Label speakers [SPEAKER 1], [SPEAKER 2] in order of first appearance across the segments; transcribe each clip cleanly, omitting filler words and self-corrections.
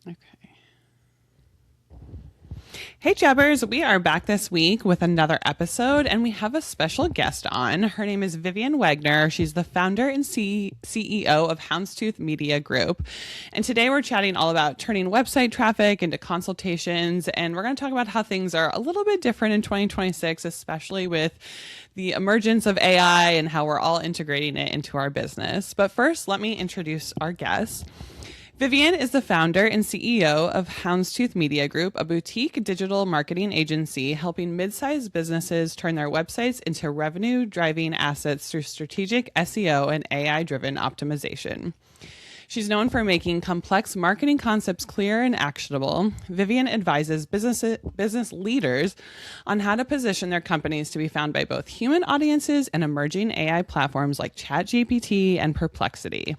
[SPEAKER 1] Okay. Hey, Jabbers, we are back this week with another episode, and we have a special guest on. Her name is Vivienne Wagner. She's the founder and CEO of Houndstooth Media Group. And today we're chatting all about turning website traffic into consultations, and we're going to talk about how things are a little bit different in 2026, especially with the emergence of AI and how we're all integrating it into our business. But first, let me introduce our guest. Vivienne is the founder and CEO of Houndstooth Media Group, a boutique digital marketing agency helping mid-sized businesses turn their websites into revenue-driving assets through strategic SEO and AI-driven optimization. She's known for making complex marketing concepts clear and actionable. Vivienne advises business leaders on how to position their companies to be found by both human audiences and emerging AI platforms like ChatGPT and Perplexity.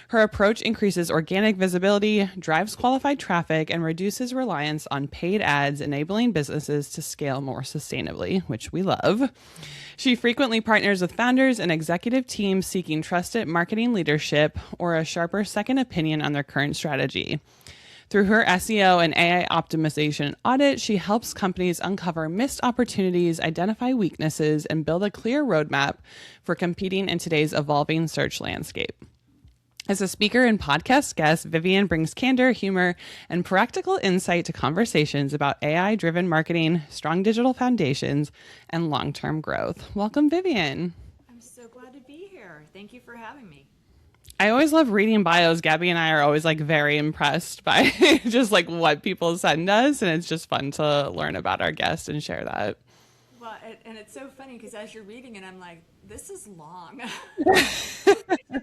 [SPEAKER 1] Her approach increases organic visibility, drives qualified traffic, and reduces reliance on paid ads, enabling businesses to scale more sustainably, which we love. She frequently partners with founders and executive teams seeking trusted marketing leadership or a sharper second opinion on their current strategy. Through her SEO and AI optimization audit, she helps companies uncover missed opportunities, identify weaknesses, and build a clear roadmap for competing in today's evolving search landscape. As a speaker and podcast guest, Vivienne brings candor, humor, and practical insight to conversations about AI-driven marketing, strong digital foundations, and long-term growth. Welcome, Vivienne.
[SPEAKER 2] I'm so glad to be here. Thank you for having me.
[SPEAKER 1] I always love reading bios. Gabby and I are always very impressed by just what people send us, and it's just fun to learn about our guests and share that.
[SPEAKER 2] Well, and it's so funny because as you're reading it, I'm like, this is long.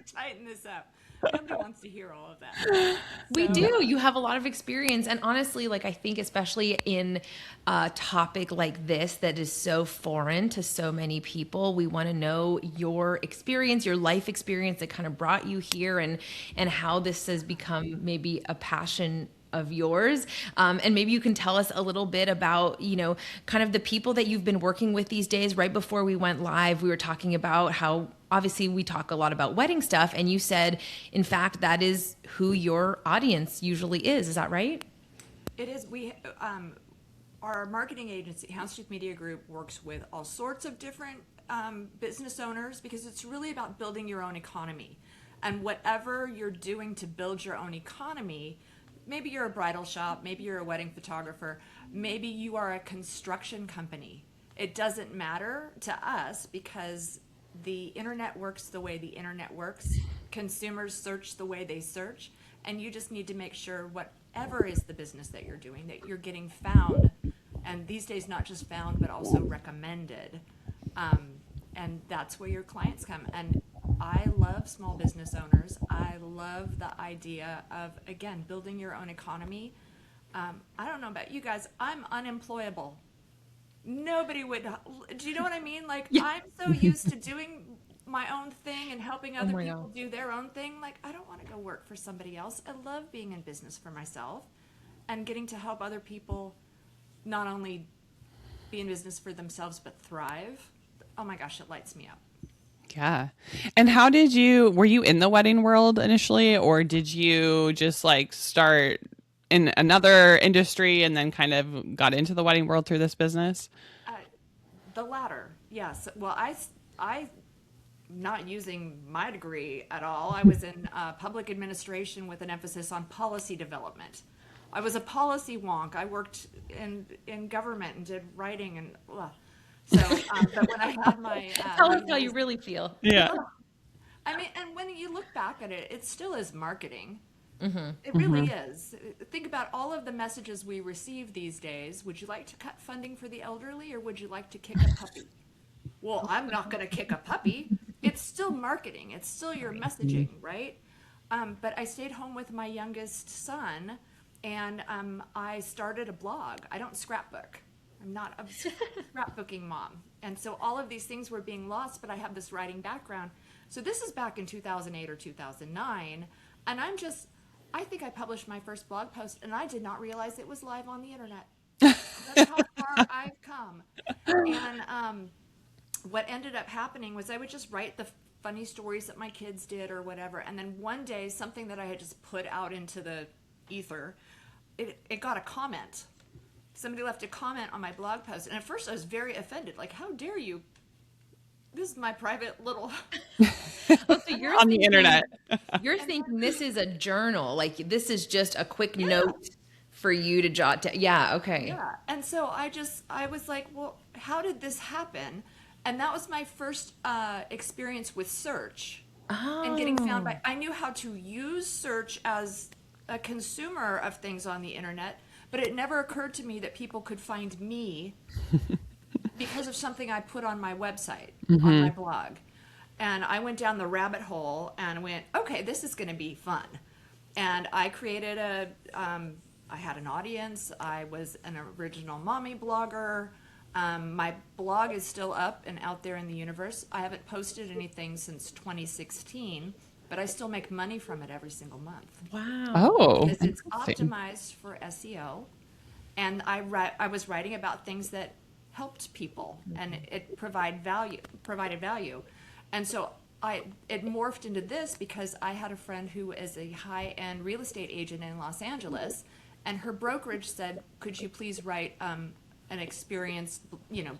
[SPEAKER 2] Tighten this up. Nobody wants to hear all of that.
[SPEAKER 3] We do. You have a lot of experience. And honestly, I think especially in a topic like this that is so foreign to so many people, we want to know your experience, your life experience that kind of brought you here and how this has become maybe a passion of yours. And maybe you can tell us a little bit about, kind of the people that you've been working with these days. Right before we went live, we were talking about how obviously we talk a lot about wedding stuff. And you said, in fact, that is who your audience usually is. Is that right?
[SPEAKER 2] It is. Our marketing agency, Houndstooth Media Group, works with all sorts of different business owners because it's really about building your own economy. And whatever you're doing to build your own economy, maybe you're a bridal shop, maybe you're a wedding photographer, maybe you are a construction company. It doesn't matter to us because the internet works the way the internet works. Consumers search the way they search. And you just need to make sure whatever is the business that you're doing, that you're getting found. And these days, not just found, but also recommended. And that's where your clients come. And I love small business owners. I love the idea of, again, building your own economy. I don't know about you guys. I'm unemployable. Nobody would. Do you know what I mean?
[SPEAKER 3] Yeah.
[SPEAKER 2] I'm so used to doing my own thing and helping other
[SPEAKER 3] my
[SPEAKER 2] people
[SPEAKER 3] God.
[SPEAKER 2] do their own thing. I don't want to go work for somebody else. I love being in business for myself and getting to help other people not only be in business for themselves, but thrive. Oh my gosh, it lights me up.
[SPEAKER 1] Yeah. And were you in the wedding world initially, or did you just start in another industry and then kind of got into the wedding world through this business?
[SPEAKER 2] The latter, yes. Well, I not using my degree at all. I was in public administration with an emphasis on policy development. I was a policy wonk. I worked in government and did writing and so. But when I had my
[SPEAKER 3] Tell us how you really feel.
[SPEAKER 1] Yeah.
[SPEAKER 2] I mean, and when you look back at it, it still is marketing.
[SPEAKER 3] Mm-hmm.
[SPEAKER 2] It really is. Think about all of the messages we receive these days. Would you like to cut funding for the elderly, or would you like to kick a puppy? Well, I'm not going to kick a puppy. It's still marketing. It's still your messaging, right? But I stayed home with my youngest son, and I started a blog. I don't scrapbook. I'm not a scrapbooking mom. And so all of these things were being lost, but I have this writing background. So this is back in 2008 or 2009, and I think I published my first blog post, and I did not realize it was live on the internet. That's how far I've come. And what ended up happening was I would just write the funny stories that my kids did or whatever, and then one day something that I had just put out into the ether it got a comment. Somebody left a comment on my blog post, and at first I was very offended. Like, how dare you? This is my private little.
[SPEAKER 3] Oh, so you're
[SPEAKER 1] On the
[SPEAKER 3] thinking,
[SPEAKER 1] internet.
[SPEAKER 3] you're thinking this is a journal, like this is just a quick note for you to jot down. Yeah, okay.
[SPEAKER 2] Yeah. And so I was like, well, how did this happen? And that was my first experience with search and getting found
[SPEAKER 3] Oh,
[SPEAKER 2] by, I knew how to use search as a consumer of things on the internet, but it never occurred to me that people could find me because of something I put on my website, on my blog. And I went down the rabbit hole and went, okay, this is going to be fun. And I created I had an audience. I was an original mommy blogger. My blog is still up and out there in the universe. I haven't posted anything since 2016, but I still make money from it every single month
[SPEAKER 3] wow.
[SPEAKER 1] Oh,
[SPEAKER 2] because it's
[SPEAKER 1] interesting.
[SPEAKER 2] optimized for SEO. And I was writing about things that helped people and it provided value. And so it morphed into this because I had a friend who is a high-end real estate agent in Los Angeles, and her brokerage said, "Could you please write an experienced,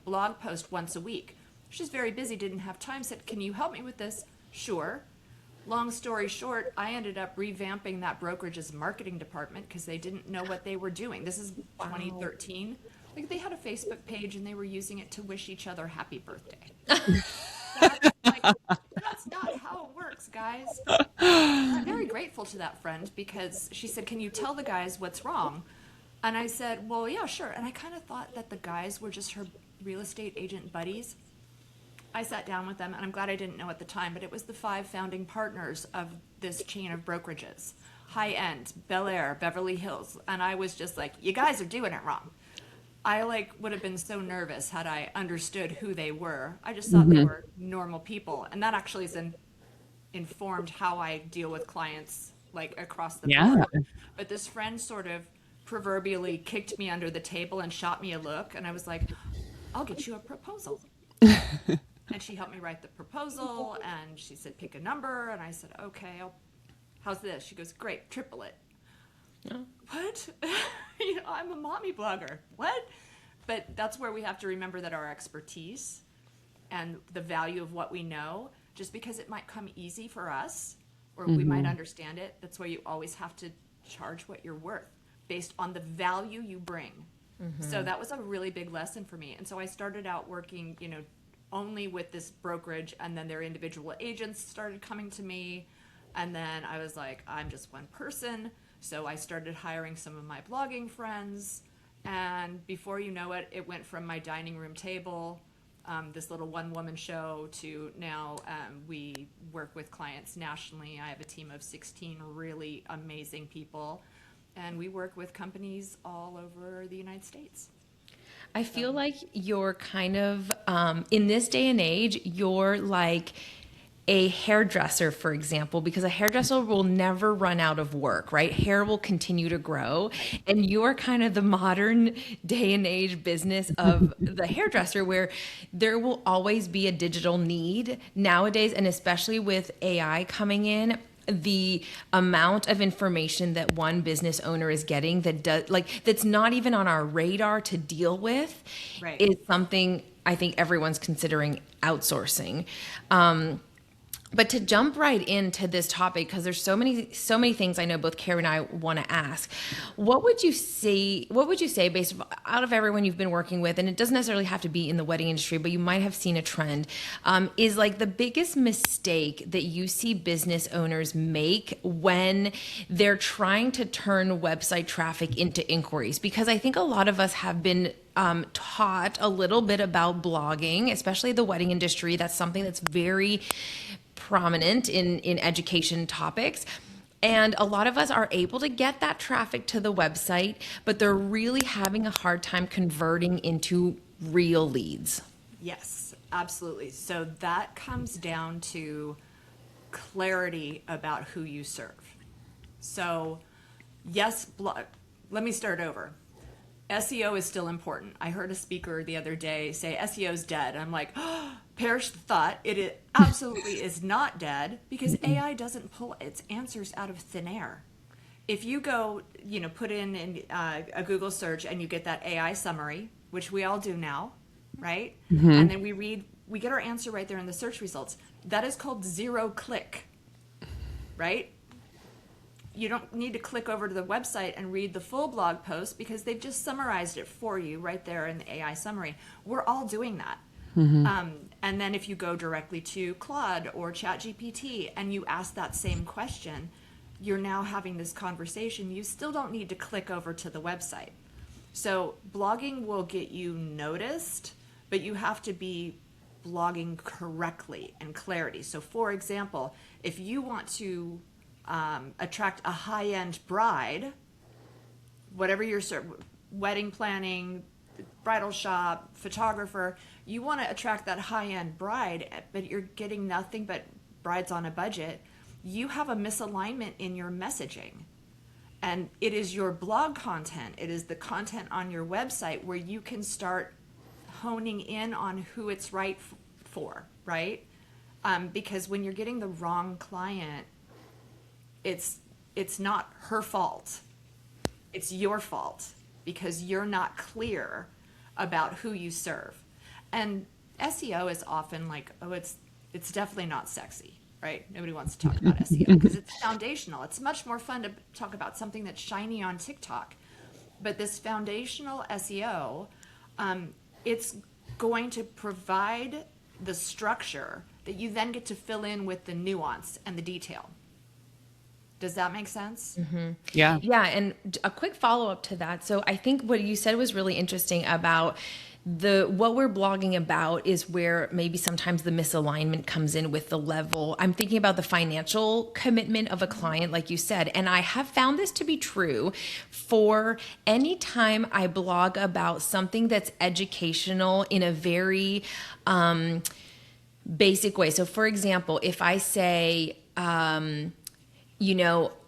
[SPEAKER 2] blog post once a week?" She's very busy, didn't have time. Said, "Can you help me with this?" Sure. Long story short, I ended up revamping that brokerage's marketing department because they didn't know what they were doing. This is 2013. Like, they had a Facebook page and they were using it to wish each other happy birthday. That's not how it works, guys. I'm very grateful to that friend because she said, "Can you tell the guys what's wrong?" And I said, "Well, yeah, sure." And I kind of thought that the guys were just her real estate agent buddies. I sat down with them, and I'm glad I didn't know at the time, but it was the 5 founding partners of this chain of brokerages. High End, Bel Air, Beverly Hills. And I was just like, you guys are doing it wrong. I would have been so nervous had I understood who they were. I just thought they were normal people. And that actually is informed how I deal with clients like across the
[SPEAKER 1] Yeah.
[SPEAKER 2] board. But this friend sort of proverbially kicked me under the table and shot me a look, and I was like, "I'll get you a proposal." And she helped me write the proposal, and she said, "Pick a number," and I said, "Okay, how's this?" She goes, "Great, triple it." What? I'm a mommy blogger. What? But that's where we have to remember that our expertise and the value of what we know, just because it might come easy for us or we might understand it, that's why you always have to charge what you're worth based on the value you bring. So that was a really big lesson for me. And so I started out working, only with this brokerage, and then their individual agents started coming to me. And then I was like, I'm just one person. So I started hiring some of my blogging friends. And before you know it, it went from my dining room table, this little one-woman show, to now we work with clients nationally. I have a team of 16 really amazing people. And we work with companies all over the United States.
[SPEAKER 3] I feel like you're kind of, in this day and age, you're like a hairdresser, for example, because a hairdresser will never run out of work, right? Hair will continue to grow. And you're kind of the modern day and age business of the hairdresser, where there will always be a digital need nowadays. And especially with AI coming in, the amount of information that one business owner is getting that's not even on our radar to deal with
[SPEAKER 2] Right.
[SPEAKER 3] is something I think everyone's considering outsourcing. But to jump right into this topic, because there's so many things I know both Carrie and I want to ask. What would you say based out of everyone you've been working with, and it doesn't necessarily have to be in the wedding industry, but you might have seen a trend, is like the biggest mistake that you see business owners make when they're trying to turn website traffic into inquiries? Because I think a lot of us have been taught a little bit about blogging, especially the wedding industry. That's something that's very prominent in education topics. And a lot of us are able to get that traffic to the website, but they're really having a hard time converting into real leads.
[SPEAKER 2] Yes, absolutely. So that comes down to clarity about who you serve. So, yes, let me start over. SEO is still important. I heard a speaker the other day say SEO is dead. I'm like, oh, perish the thought. It absolutely is not dead, because AI doesn't pull its answers out of thin air. if you go, put in a Google search and you get that AI summary, which we all do now, right? And then we get our answer right there in the search results. That is called zero click, right? You don't need to click over to the website and read the full blog post because they've just summarized it for you right there in the AI summary. We're all doing that. And then if you go directly to Claude or ChatGPT and you ask that same question, you're now having this conversation. You still don't need to click over to the website. So blogging will get you noticed, but you have to be blogging correctly and clarity. So for example, if you want to attract a high-end bride, whatever your wedding planning, bridal shop, photographer, you want to attract that high-end bride, but you're getting nothing but brides on a budget, you have a misalignment in your messaging. And it is your blog content, it is the content on your website where you can start honing in on who it's right for, right? Because when you're getting the wrong client, it's not her fault. It's your fault because you're not clear about who you serve. And SEO is often like, oh, it's definitely not sexy, right? Nobody wants to talk about SEO because it's foundational. It's much more fun to talk about something that's shiny on TikTok. But this foundational SEO, it's going to provide the structure that you then get to fill in with the nuance and the detail. Does that make sense?
[SPEAKER 1] Yeah.
[SPEAKER 3] Yeah, and a quick follow-up to that. So I think what you said was really interesting about what we're blogging about is where maybe sometimes the misalignment comes in with the level. I'm thinking about the financial commitment of a client, like you said, and I have found this to be true for any time I blog about something that's educational in a very basic way. So for example, if I say,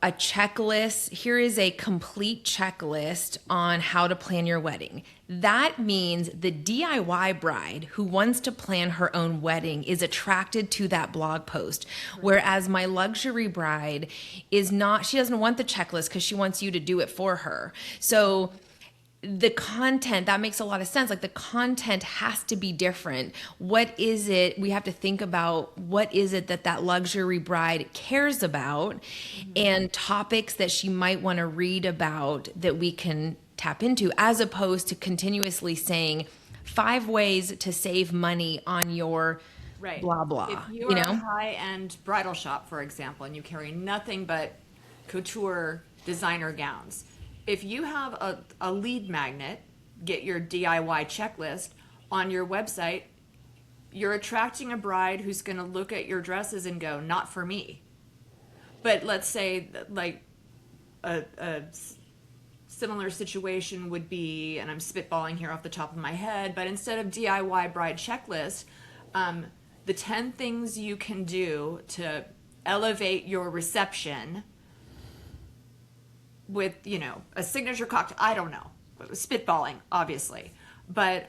[SPEAKER 3] a checklist, here is a complete checklist on how to plan your wedding. That means the DIY bride who wants to plan her own wedding is attracted to that blog post. Whereas my luxury bride is not, she doesn't want the checklist because she wants you to do it for her. So the content, that makes a lot of sense. Like the content has to be different. What is it? We have to think about what is it that luxury bride cares about and topics that she might want to read about that we can tap into, as opposed to continuously saying 5 ways to save money on your
[SPEAKER 2] Right.
[SPEAKER 3] blah, blah,
[SPEAKER 2] If you are a high-end bridal shop, for example, and you carry nothing but couture designer gowns, if you have a lead magnet, get your DIY checklist on your website, you're attracting a bride who's going to look at your dresses and go, not for me. But let's say that, like a similar situation would be, and I'm spitballing here off the top of my head, but instead of DIY bride checklist, the 10 things you can do to elevate your reception with, a signature cocktail, I don't know, spitballing, obviously. But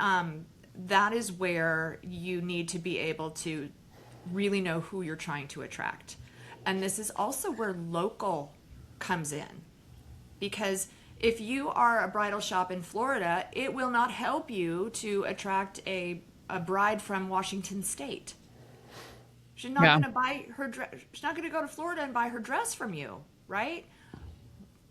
[SPEAKER 2] that is where you need to be able to really know who you're trying to attract. And this is also where local comes in. Because if you are a bridal shop in Florida, it will not help you to attract a bride from Washington State. She's not going to buy her dress. She's not going to go to Florida and buy her dress from you, right?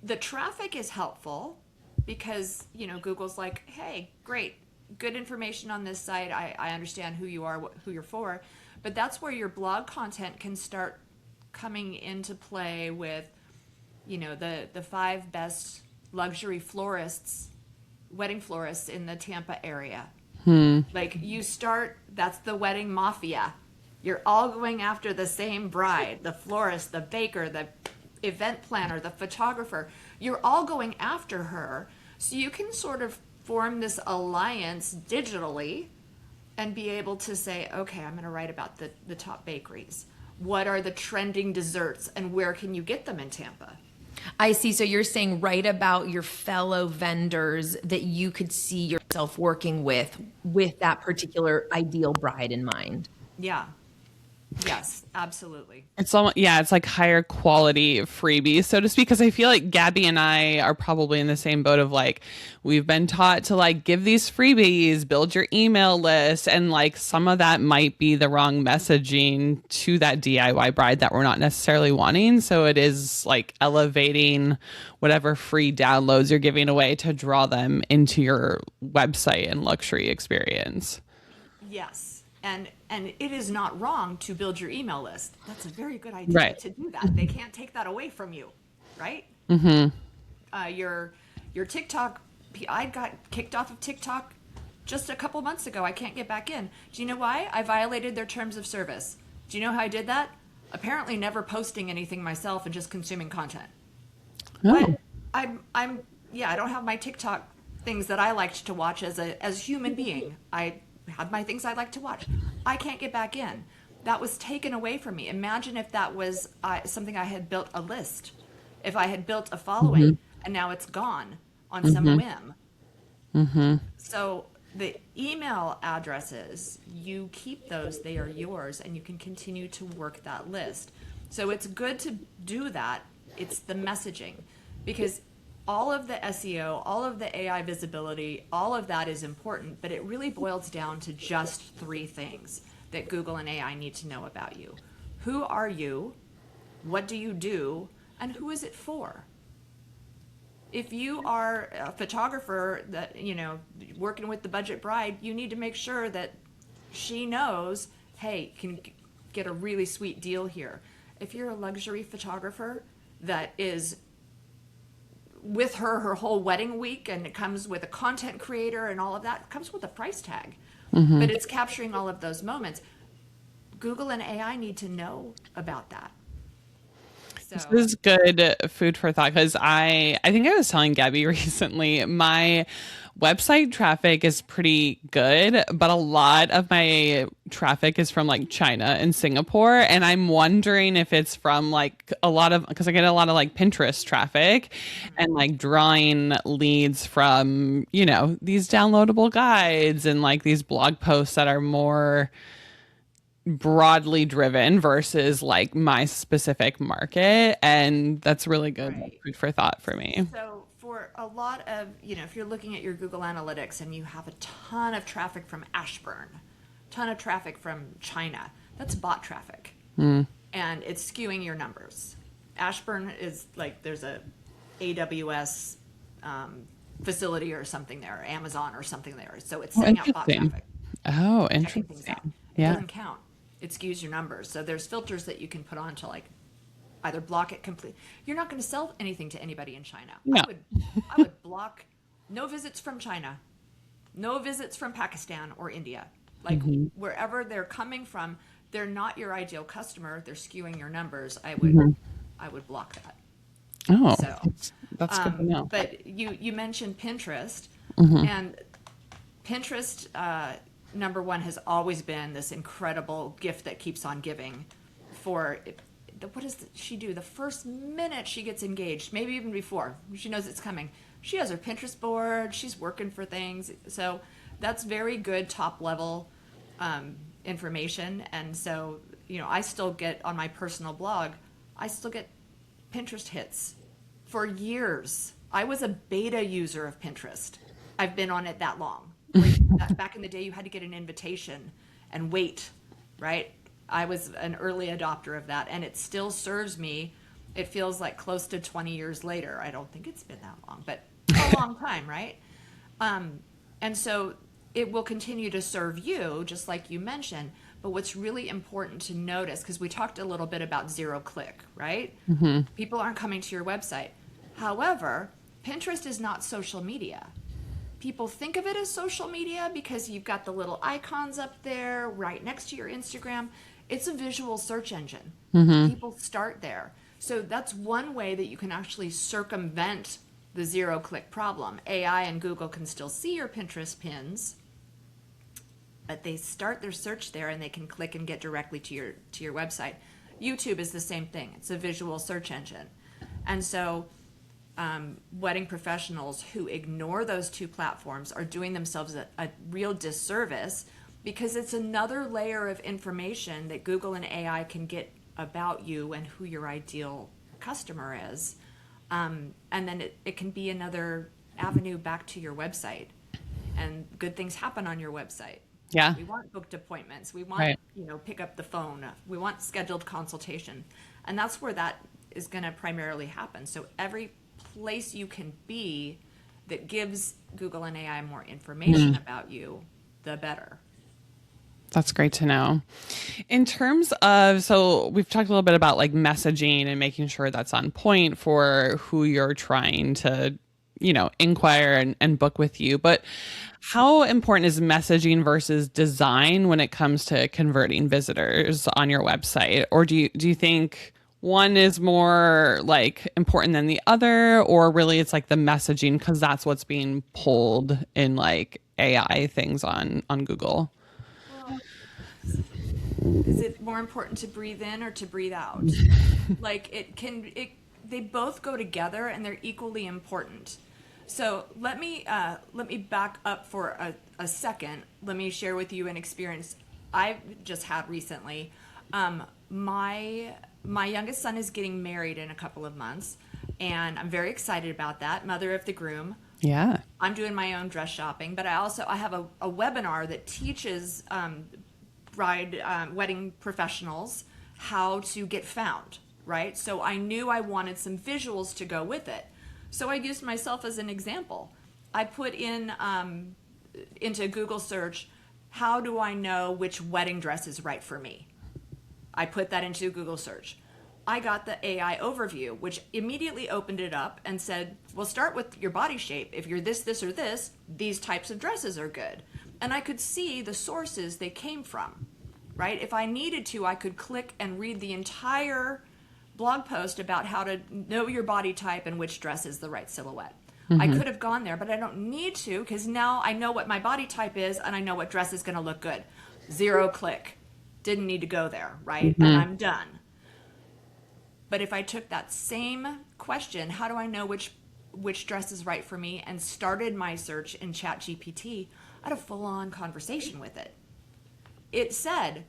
[SPEAKER 2] The traffic is helpful because, Google's like, hey, great, good information on this site. I understand who you are, who you're for. But that's where your blog content can start coming into play with, the 5 best luxury florists, wedding florists in the Tampa area. Like that's the wedding mafia. You're all going after the same bride, the florist, the baker, the event planner, the photographer. You're all going after her. So you can sort of form this alliance digitally and be able to say, okay, I'm going to write about the top bakeries. What are the trending desserts and where can you get them in Tampa?
[SPEAKER 3] I see. So you're saying write about your fellow vendors that you could see yourself working with that particular ideal bride in mind.
[SPEAKER 2] Yeah. Yes, absolutely.
[SPEAKER 1] It's almost, yeah, it's like higher quality freebies, so to speak. Because I feel like Gabby and I are probably in the same boat of like, we've been taught to like give these freebies, build your email list, and like some of that might be the wrong messaging to that DIY bride that we're not necessarily wanting. So it is like elevating whatever free downloads you're giving away to draw them into your website and luxury experience.
[SPEAKER 2] Yes. And it is not wrong to build your email list. That's a very good idea
[SPEAKER 1] Right.
[SPEAKER 2] to do that. They can't take that away from you, right? Your TikTok, I got kicked off of TikTok just a couple months ago. I can't get back in. Do you know why? I violated their terms of service. Do you know how I did that? Apparently never posting anything myself and just consuming content.
[SPEAKER 1] Oh.
[SPEAKER 2] But I'm yeah, I don't have my TikTok things that I liked to watch as a human being. I had my things I like to watch. I can't get back in. That was taken away from me. Imagine if that was something I had built a list, if I had built a following, and now it's gone on some whim. So the email addresses, you keep those, they are yours, and you can continue to work that list. So it's good to do that. It's the messaging, because all of the SEO, all of the AI visibility, all of that is important, but it really boils down to just three things that Google and AI need to know about you. Who are you? What do you do? And who is it for? If you are a photographer that, working with the budget bride, you need to make sure that she knows, hey, can get a really sweet deal here. If you're a luxury photographer that is with her whole wedding week, and it comes with a content creator and all of that, it comes with a price tag. But it's capturing all of those moments. Google and AI need to know about that.
[SPEAKER 1] This
[SPEAKER 2] So
[SPEAKER 1] is good food for thought, because I think I was telling Gabby recently, my website traffic is pretty good, but a lot of my traffic is from like China and Singapore. And I'm wondering if it's from like a lot of, because I get a lot of like Pinterest traffic and like drawing leads from, these downloadable guides and like these blog posts that are more broadly driven versus like my specific market. And that's really good
[SPEAKER 2] right.
[SPEAKER 1] food for thought for me.
[SPEAKER 2] So for a lot of, if you're looking at your Google Analytics and you have a ton of traffic from Ashburn, ton of traffic from China, that's bot traffic. And it's skewing your numbers. Ashburn is like, there's a AWS facility or something there, Amazon or something there. So it's
[SPEAKER 1] Oh,
[SPEAKER 2] sending out bot
[SPEAKER 1] interesting.
[SPEAKER 2] traffic,
[SPEAKER 1] Oh,
[SPEAKER 2] checking things out.
[SPEAKER 1] interesting.
[SPEAKER 2] It
[SPEAKER 1] Yeah.
[SPEAKER 2] doesn't count. It skews your numbers. So there's filters that you can put on to like either block it complete. You're not going to sell anything to anybody in China.
[SPEAKER 1] No.
[SPEAKER 2] I would block no visits from China, no visits from Pakistan or India. Like wherever they're coming from, they're not your ideal customer. They're skewing your numbers. I would block that.
[SPEAKER 1] Oh,
[SPEAKER 2] So,
[SPEAKER 1] that's good to know.
[SPEAKER 2] But you mentioned Pinterest, and Pinterest number one has always been this incredible gift that keeps on giving. For what does she do? The first minute she gets engaged, maybe even before she knows it's coming, she has her Pinterest board. She's working for things, so that's very good top level information. And so I still get on my personal blog, I still get Pinterest hits for years. I was a beta user of Pinterest. I've been on it that long. Back in the day, you had to get an invitation and wait, right? I was an early adopter of that, and it still serves me. It feels like close to 20 years later. I don't think it's been that long, but a long time, right? And so it will continue to serve you, just like you mentioned. But what's really important to notice, because we talked a little bit about zero click, right? People aren't coming to your website. However, Pinterest is not social media. People think of it as social media because you've got the little icons up there right next to your Instagram. It's a visual search engine. People start there. So that's one way that you can actually circumvent the zero click problem. AI and Google can still see your Pinterest pins, but they start their search there and they can click and get directly to your website. YouTube is the same thing. It's a visual search engine. And so wedding professionals who ignore those two platforms are doing themselves a real disservice, because it's another layer of information that Google and AI can get about you and who your ideal customer is. And then it can be another avenue back to your website, and good things happen on your website.
[SPEAKER 1] Yeah.
[SPEAKER 2] We want booked appointments. We want,
[SPEAKER 1] Right.
[SPEAKER 2] pick up the phone. We want scheduled consultation. And that's where that is going to primarily happen. So every place you can be that gives Google and AI more information about you, the better.
[SPEAKER 1] That's great to know. In terms of, so we've talked a little bit about like messaging and making sure that's on point for who you're trying to, inquire and book with you. But how important is messaging versus design when it comes to converting visitors on your website? Or do you think one is more like important than the other, or really it's like the messaging because that's what's being pulled in like AI things on Google?
[SPEAKER 2] Well, is it more important to breathe in or to breathe out? Like they both go together and they're equally important. So let me back up for a second. Let me share with you an experience I've just had recently. My youngest son is getting married in a couple of months, and I'm very excited about that. Mother of the groom.
[SPEAKER 1] Yeah.
[SPEAKER 2] I'm doing my own dress shopping, but I have a webinar that teaches wedding professionals how to get found, right? So I knew I wanted some visuals to go with it. So I used myself as an example. I put in into Google search, how do I know which wedding dress is right for me? I put that into Google search. I got the AI overview, which immediately opened it up and said, well, start with your body shape. If you're this, this, or this, these types of dresses are good. And I could see the sources they came from, right? If I needed to, I could click and read the entire blog post about how to know your body type and which dress is the right silhouette. I could have gone there, but I don't need to because now I know what my body type is and I know what dress is going to look good. 0 click. Didn't need to go there, right? And I'm done. But if I took that same question, how do I know which dress is right for me, and started my search in ChatGPT, I had a full-on conversation with it. It said,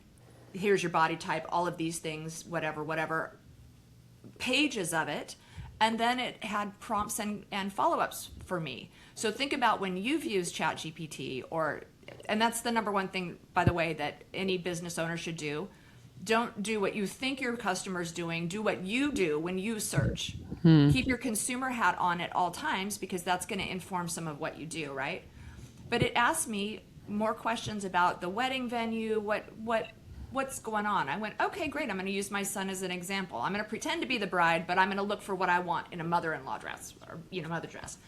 [SPEAKER 2] here's your body type, all of these things, whatever, pages of it, and then it had prompts and follow-ups for me. So think about when you've used ChatGPT, and that's the number one thing, by the way, that any business owner should do. Don't do what you think your customer's doing. Do what you do when you search. Keep your consumer hat on at all times because that's going to inform some of what you do, right? But it asked me more questions about the wedding venue, what's going on. I went, okay, great. I'm going to use my son as an example. I'm going to pretend to be the bride, but I'm going to look for what I want in a mother-in-law dress or mother dress.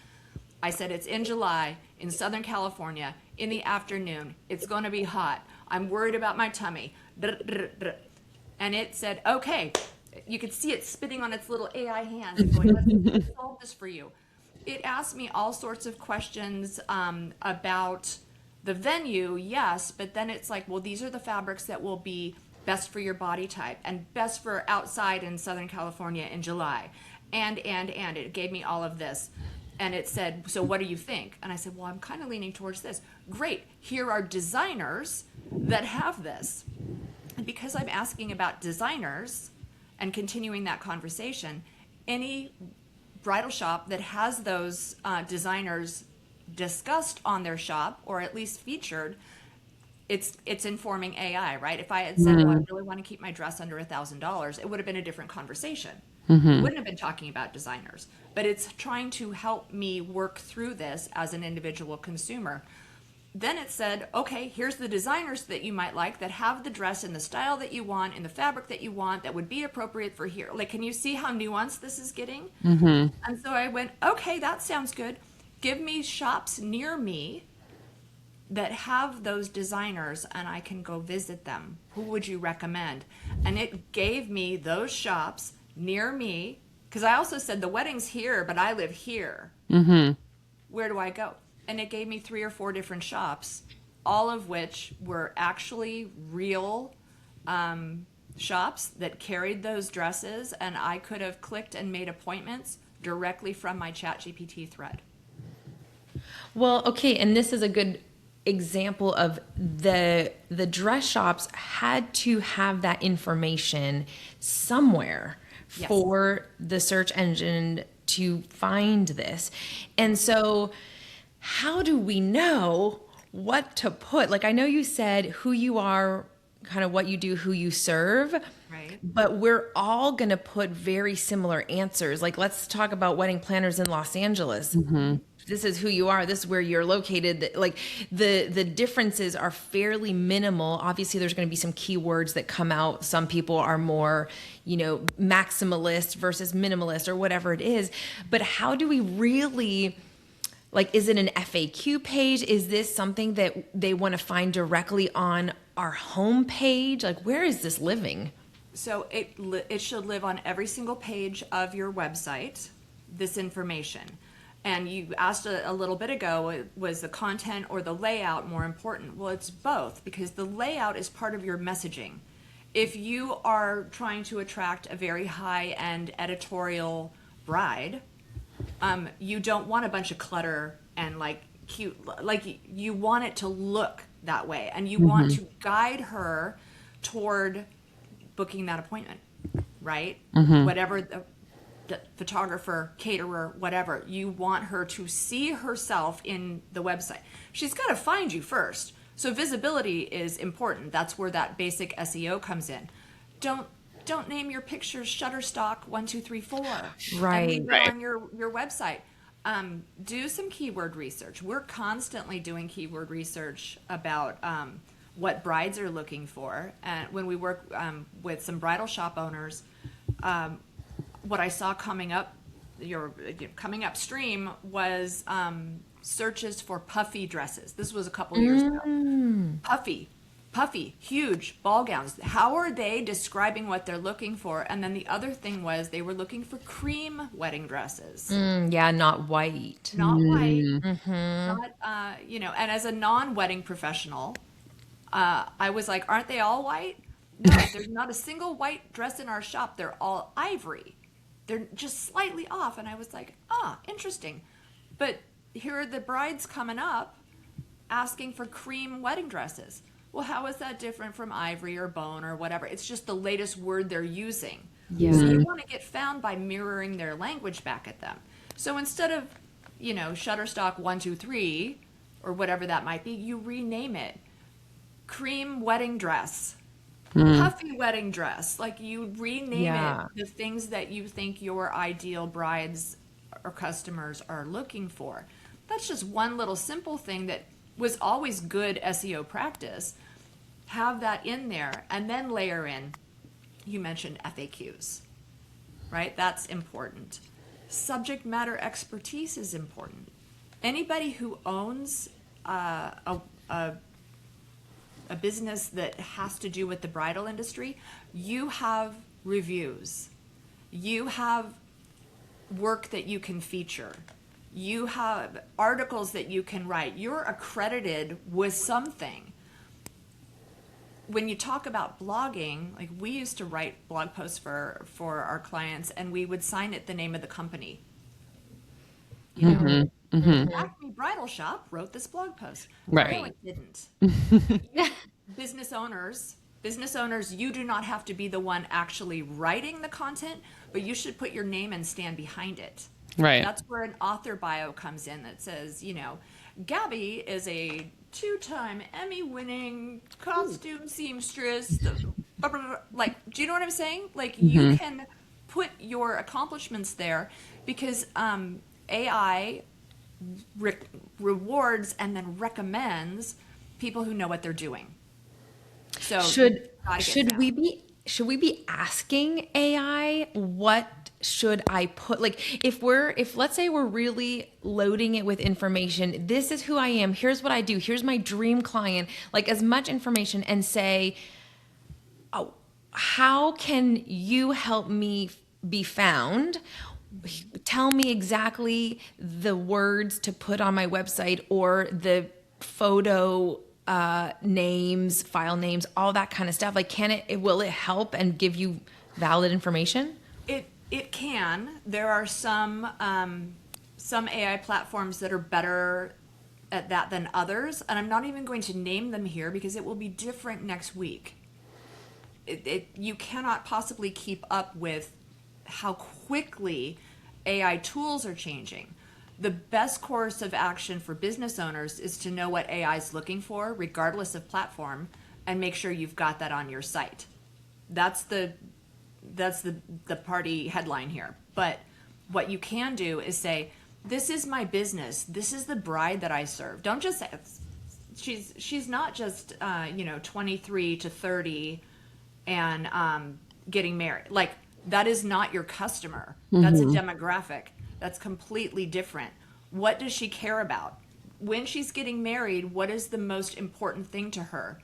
[SPEAKER 2] I said, it's in July in Southern California in the afternoon. It's going to be hot. I'm worried about my tummy. And it said, okay. You could see it spitting on its little AI hands and going, let's solve this for you. It asked me all sorts of questions about the venue, yes, but then it's like, well, these are the fabrics that will be best for your body type and best for outside in Southern California in July. And it gave me all of this. And it said, so what do you think? And I said, well, I'm kind of leaning towards this. Great. Here are designers that have this. And because I'm asking about designers and continuing that conversation, any bridal shop that has those designers discussed on their shop or at least featured, it's informing AI, right? If I had said, well, I really want to keep my dress under $1,000, it would have been a different conversation. Wouldn't have been talking about designers, but it's trying to help me work through this as an individual consumer. Then it said, okay, here's the designers that you might like that have the dress in the style that you want, in the fabric that you want, that would be appropriate for here. Like, can you see how nuanced this is getting? And so I went, okay, that sounds good. Give me shops near me that have those designers and I can go visit them. Who would you recommend? And it gave me those shops near me, because I also said the wedding's here, but I live here. Where do I go? And it gave me 3 or 4 different shops, all of which were actually real shops that carried those dresses, and I could have clicked and made appointments directly from my ChatGPT thread.
[SPEAKER 3] Well, okay, and this is a good example of the dress shops had to have that information somewhere
[SPEAKER 2] Yes.
[SPEAKER 3] for the search engine to find this. And so how do we know what to put? Like, I know you said who you are, kind of what you do, who you serve.
[SPEAKER 2] Right.
[SPEAKER 3] But we're all going to put very similar answers. Like, let's talk about wedding planners in Los Angeles. This is who you are. This is where you're located. Like, the differences are fairly minimal. Obviously, there's going to be some keywords that come out. Some people are more, maximalist versus minimalist or whatever it is. But how do we really, like, is it an FAQ page? Is this something that they want to find directly on our homepage? Like, where is this living?
[SPEAKER 2] So it should live on every single page of your website, this information. And you asked a little bit ago, was the content or the layout more important? Well, it's both, because the layout is part of your messaging. If you are trying to attract a very high-end editorial bride, you don't want a bunch of clutter and like cute, like you want it to look that way, and you want to guide her toward booking that appointment, right? Whatever the photographer, caterer, whatever, you want her to see herself in the website. She's got to find you first. So visibility is important. That's where that basic SEO comes in. Don't name your pictures Shutterstock 1 2 3 4.
[SPEAKER 3] Right.
[SPEAKER 2] And leave it on your website. Do some keyword research. We're constantly doing keyword research about what brides are looking for. And when we work with some bridal shop owners, what I saw coming upstream was searches for puffy dresses. This was a couple years ago. Puffy, huge ball gowns. How are they describing what they're looking for? And then the other thing was they were looking for cream wedding dresses.
[SPEAKER 3] Yeah, not white.
[SPEAKER 2] Not white. Not, and as a non-wedding professional, I was like, aren't they all white? No, there's not a single white dress in our shop. They're all ivory. They're just slightly off. And I was like, interesting. But here are the brides coming up asking for cream wedding dresses. Well, how is that different from ivory or bone or whatever? It's just the latest word they're using.
[SPEAKER 3] Yeah.
[SPEAKER 2] So you want to get found by mirroring their language back at them. So instead of, Shutterstock 1 2 3 or whatever that might be, you rename it cream wedding dress, puffy wedding dress. Like, you rename it the things that you think your ideal brides or customers are looking for. That's just one little simple thing that was always good SEO practice. Have that in there, and then layer in, you mentioned FAQs, right? That's important. Subject matter expertise is important. Anybody who owns a business that has to do with the bridal industry, you have reviews. You have work that you can feature. You have articles that you can write. You're accredited with something. When you talk about blogging, like, we used to write blog posts for our clients, and we would sign it the name of the company. Acme Bridal Shop wrote this blog post.
[SPEAKER 1] Right.
[SPEAKER 2] No, it didn't. Business owners, you do not have to be the one actually writing the content, but you should put your name and stand behind it.
[SPEAKER 1] Right.
[SPEAKER 2] That's where an author bio comes in that says, Gabby is a 2-time Emmy-winning costume seamstress. Like, do you know what I'm saying? Like, you can put your accomplishments there, because AI rewards and then recommends people who know what they're doing. So
[SPEAKER 3] Should we be asking AI, what should I put? Like, if let's say we're really loading it with information, this is who I am, here's what I do, here's my dream client, like, as much information, and say, oh, how can you help me be found? Tell me exactly the words to put on my website, or the photo names, file names, all that kind of stuff. Like, will it help and give you valid information?
[SPEAKER 2] It can. There are some AI platforms that are better at that than others, and I'm not even going to name them here because it will be different next week. You cannot possibly keep up with how quickly AI tools are changing. The best course of action for business owners is to know what AI is looking for, regardless of platform, and make sure you've got that on your site. That's the party headline here. But what you can do is say, this is my business. This is the bride that I serve. Don't just say she's not just 23 to 30 and getting married. Like, that is not your customer. That's a demographic. That's completely different. What does she care about? When she's getting married, what is the most important thing to her?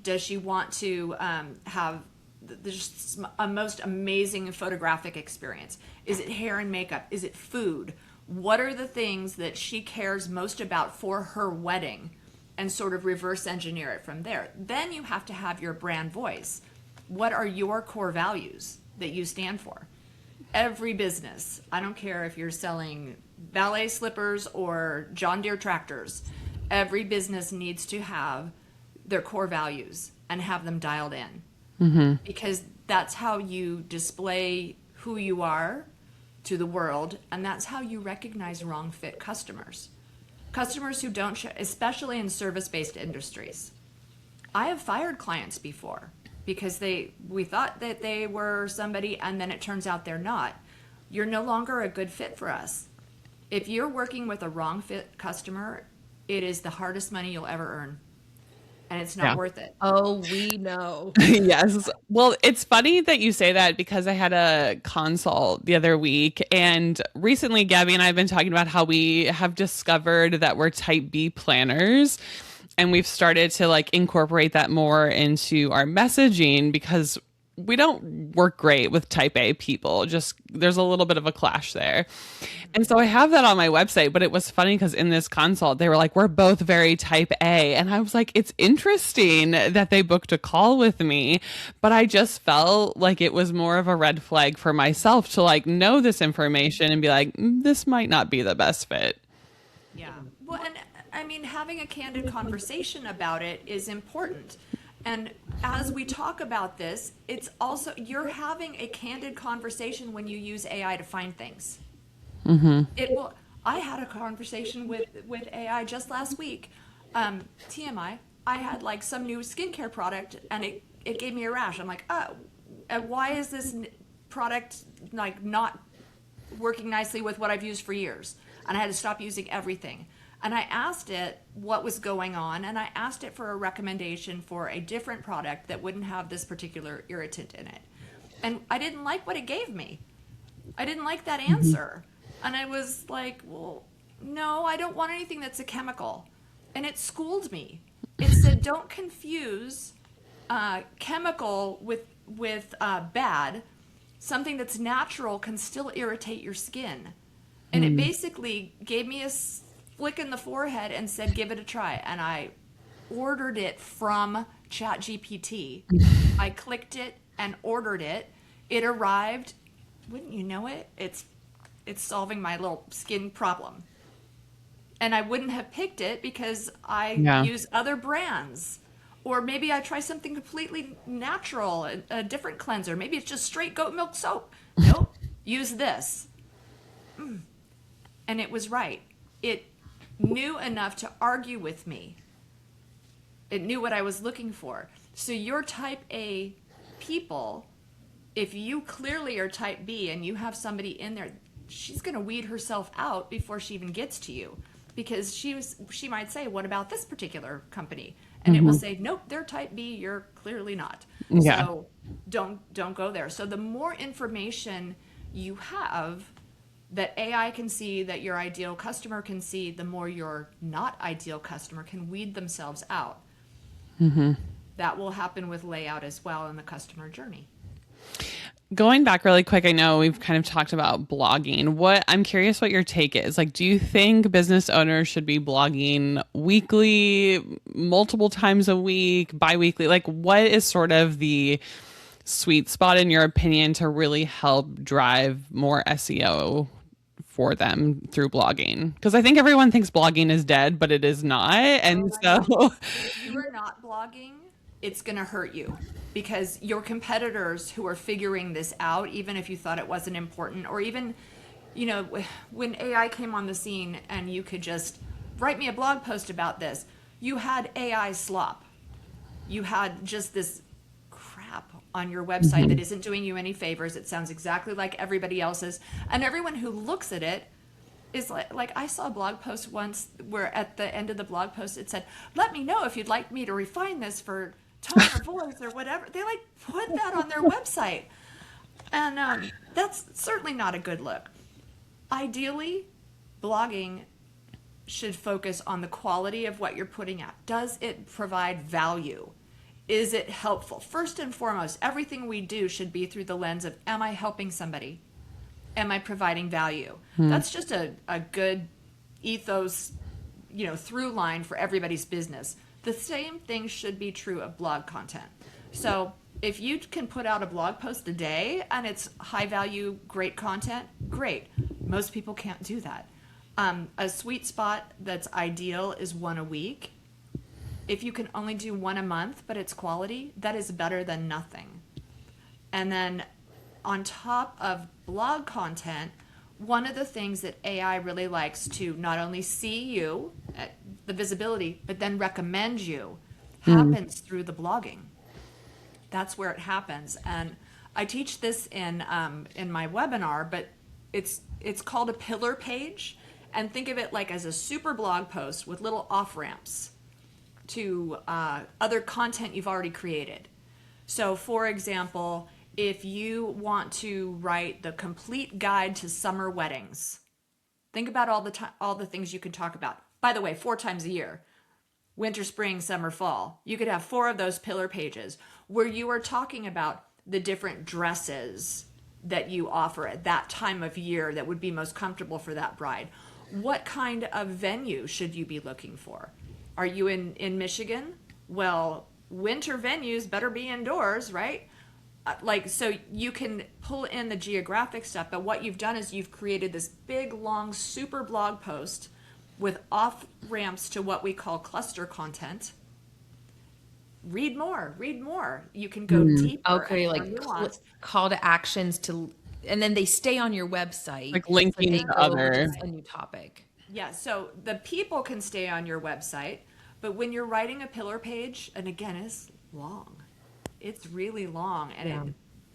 [SPEAKER 2] Does she want to have just a most amazing photographic experience? Is it hair and makeup? Is it food? What are the things that she cares most about for her wedding? And sort of reverse engineer it from there. Then you have to have your brand voice. What are your core values that you stand for? Every business, I don't care if you're selling ballet slippers or John Deere tractors, every business needs to have their core values and have them dialed in. Because that's how you display who you are to the world, and that's how you recognize wrong fit customers. Customers who don't, especially in service-based industries. I have fired clients before because we thought that they were somebody, and then it turns out they're not. You're no longer a good fit for us. If you're working with a wrong fit customer, it is the hardest money you'll ever earn. And it's not worth it.
[SPEAKER 3] Oh, we know.
[SPEAKER 1] Yes. Well, it's funny that you say that because I had a consult the other week, and recently Gabby and I have been talking about how we have discovered that we're type B planners, and we've started to like incorporate that more into our messaging because we don't work great with type A people. Just there's a little bit of a clash there. And so I have that on my website, but it was funny because in this consult, they were like, we're both very type A. And I was like, it's interesting that they booked a call with me, but I just felt like it was more of a red flag for myself to like know this information and be like, this might not be the best fit.
[SPEAKER 2] Yeah. Well, and I mean, having a candid conversation about it is important. And as we talk about this, it's also, you're having a candid conversation when you use AI to find things. It will. I had a conversation with AI just last week. TMI. I had like some new skincare product, and it gave me a rash. I'm like, why is this product like not working nicely with what I've used for years? And I had to stop using everything. And I asked it what was going on, and I asked it for a recommendation for a different product that wouldn't have this particular irritant in it. And I didn't like what it gave me. I didn't like that answer. And I was like, well, no, I don't want anything that's a chemical. And it schooled me. It said, don't confuse chemical with bad. Something that's natural can still irritate your skin. And it basically gave me a flick in the forehead and said, give it a try. And I ordered it from ChatGPT. I clicked it and ordered it. It arrived. Wouldn't you know it? It's solving my little skin problem. And I wouldn't have picked it because I use other brands. Or maybe I try something completely natural, a different cleanser. Maybe it's just straight goat milk soap. Nope, use this. And it was right. It knew enough to argue with me. It knew what I was looking for. So your type A people, if you clearly are type B and you have somebody in there, she's going to weed herself out before she even gets to you, because she might say, what about this particular company? And it will say, nope, they're type B, you're clearly not.
[SPEAKER 1] Yeah.
[SPEAKER 2] So don't go there. So the more information you have that AI can see, that your ideal customer can see, the more your not ideal customer can weed themselves out. That will happen with layout as well in the customer journey.
[SPEAKER 1] Going back really quick, I know we've kind of talked about blogging. I'm curious what your take is. Like, do you think business owners should be blogging weekly, multiple times a week, bi-weekly? Like, what is sort of the sweet spot in your opinion to really help drive more SEO for them through blogging? Because I think everyone thinks blogging is dead, but it is not.
[SPEAKER 2] Oh
[SPEAKER 1] And
[SPEAKER 2] my
[SPEAKER 1] so,
[SPEAKER 2] gosh. If you are not blogging, it's going to hurt you because your competitors who are figuring this out, even if you thought it wasn't important, or even, when AI came on the scene and you could just write me a blog post about this, you had AI slop. You had just this crap on your website that isn't doing you any favors. It sounds exactly like everybody else's. And everyone who looks at it is like I saw a blog post once where at the end of the blog post it said, "Let me know if you'd like me to refine this for tone or voice or whatever." They like put that on their website, and that's certainly not a good look. Ideally, blogging should focus on the quality of what you're putting out. Does it provide value? Is it helpful? First and foremost, everything we do should be through the lens of, am I helping somebody? Am I providing value? That's just a good ethos, through line for everybody's business. The same thing should be true of blog content. So if you can put out a blog post a day and it's high value, great content, great. Most people can't do that. A sweet spot that's ideal is one a week. If you can only do one a month, but it's quality, that is better than nothing. And then on top of blog content, one of the things that AI really likes to not only see you, the visibility, but then recommend you happens through the blogging. That's where it happens. And I teach this in my webinar, but it's called a pillar page. And think of it like as a super blog post with little off ramps to other content you've already created. So for example, if you want to write the complete guide to summer weddings, think about all the things you can talk about. By the way, 4 times a year, winter, spring, summer, fall. You could have 4 of those pillar pages where you are talking about the different dresses that you offer at that time of year that would be most comfortable for that bride. What kind of venue should you be looking for? Are you in Michigan? Well, winter venues better be indoors, right? So you can pull in the geographic stuff, but what you've done is you've created this big, long, super blog post with off ramps to what we call cluster content. Read more. You can go deeper
[SPEAKER 3] Okay,
[SPEAKER 2] and more
[SPEAKER 3] like
[SPEAKER 2] nuanced.
[SPEAKER 3] call to actions and then they stay on your website,
[SPEAKER 1] like
[SPEAKER 3] but
[SPEAKER 1] linking
[SPEAKER 3] they
[SPEAKER 1] to
[SPEAKER 3] go over
[SPEAKER 1] other.
[SPEAKER 3] to a new topic.
[SPEAKER 2] Yeah, so the people can stay on your website, but when you're writing a pillar page, and again, it's long. It's really long, and
[SPEAKER 3] Yeah.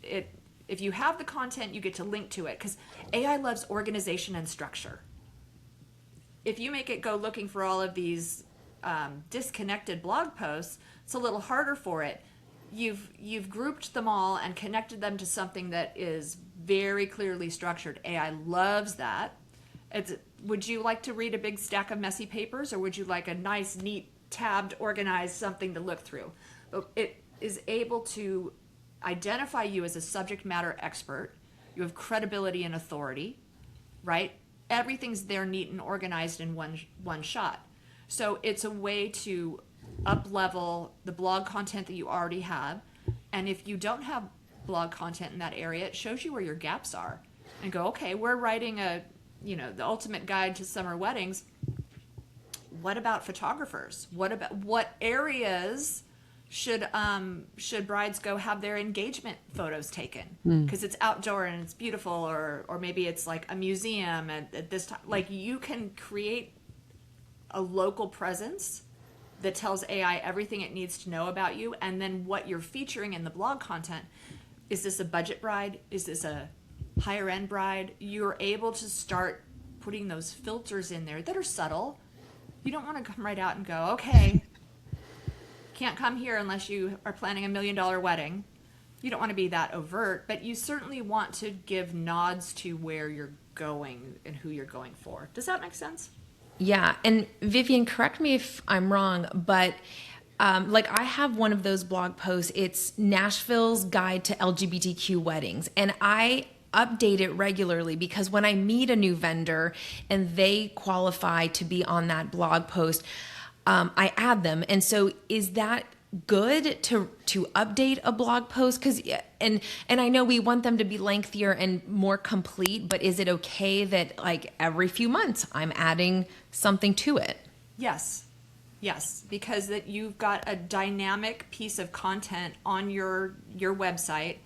[SPEAKER 2] it if you have the content, you get to link to it because AI loves organization and structure. If you make it go looking for all of these disconnected blog posts, it's a little harder for it. You've grouped them all and connected them to something that is very clearly structured. AI loves that. Would you like to read a big stack of messy papers, or would you like a nice, neat, tabbed, organized something to look through? But it is able to identify you as a subject matter expert. You have credibility and authority, right? Everything's there neat and organized in one shot. So it's a way to up-level the blog content that you already have. And if you don't have blog content in that area, it shows you where your gaps are. And go, okay, we're writing the ultimate guide to summer weddings. What about photographers? What areas should brides go have their engagement photos taken? Because it's outdoor and it's beautiful, or maybe it's like a museum at this time. Like, you can create a local presence that tells AI everything it needs to know about you, and then what you're featuring in the blog content. Is this a budget bride? Is this a higher end bride? You're able to start putting those filters in there that are subtle. You don't want to come right out and go, okay, can't come here unless you are planning $1 million wedding. You don't want to be that overt, but you certainly want to give nods to where you're going and who you're going for. Does that make sense?
[SPEAKER 3] Yeah. And Vivienne, correct me if I'm wrong, but I have one of those blog posts. It's Nashville's Guide to LGBTQ Weddings. And I update it regularly because when I meet a new vendor and they qualify to be on that blog post, I add them. And so is that good to update a blog post? Because and I know we want them to be lengthier and more complete, but is it okay that like every few months I'm adding something to it?
[SPEAKER 2] Yes. Yes, because that you've got a dynamic piece of content on your website.